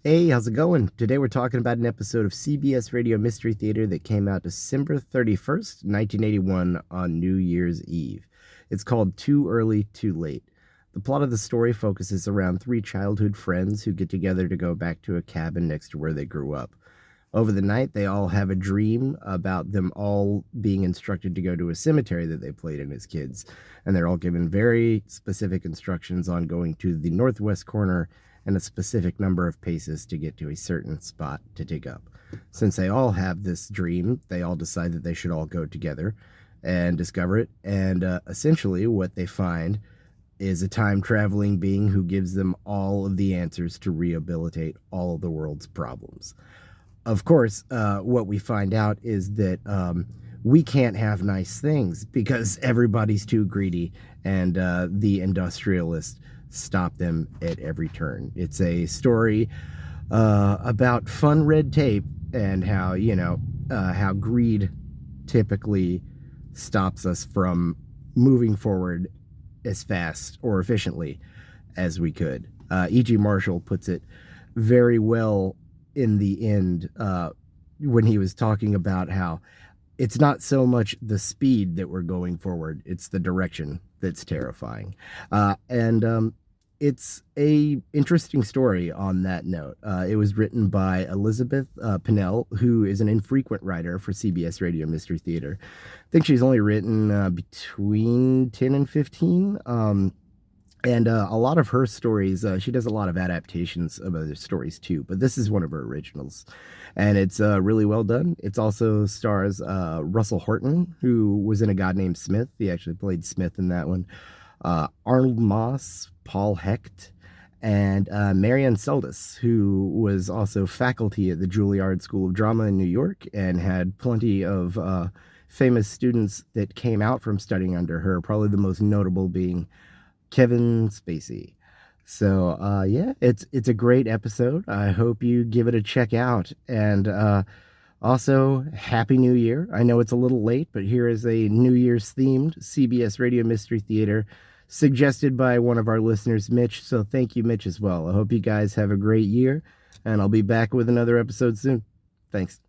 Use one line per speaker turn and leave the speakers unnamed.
Hey, how's it going? Today we're talking about an episode of CBS Radio Mystery Theater that came out December 31st, 1981 on New Year's Eve. It's called Too Early, Too Late. The plot of the story focuses around three childhood friends who get together to go back to a cabin next to where they grew up. Over the night, they all have a dream about them all being instructed to go to a cemetery that they played in as kids. And they're all given very specific instructions on going to the northwest corner and a specific number of paces to get to a certain spot to dig up. Since they all have this dream, they all decide that they should all go together and discover it. And essentially, what they find is a time traveling being who gives them all of the answers to rehabilitate all of the world's problems. Of course, what we find out is that we can't have nice things because everybody's too greedy, and the industrialists stop them at every turn. It's a story about fun red tape and how, how greed typically stops us from moving forward as fast or efficiently as we could. E.G. Marshall puts it very well in the end when he was talking about how it's not so much the speed that we're going forward, it's the direction that's terrifying. And it's a interesting story on that note. It was written by Elizabeth Pinnell, who is an infrequent writer for CBS Radio Mystery Theater. I think she's only written between 10 and 15. And a lot of her stories, she does a lot of adaptations of other stories too, but this is one of her originals. And it's really well done. It also stars Russell Horton, who was in A God Named Smith. He actually played Smith in that one. Arnold Moss, Paul Hecht, and Marian Seldes, who was also faculty at the Juilliard School of Drama in New York and had plenty of famous students that came out from studying under her, probably the most notable being Kevin Spacey. So yeah, it's a great episode. I hope you give it a check out. And also, Happy New Year. I know it's a little late, but here is a New Year's themed CBS Radio Mystery Theater suggested by one of our listeners, Mitch. So thank you, Mitch, as well. I hope you guys have a great year, and I'll be back with another episode soon. Thanks.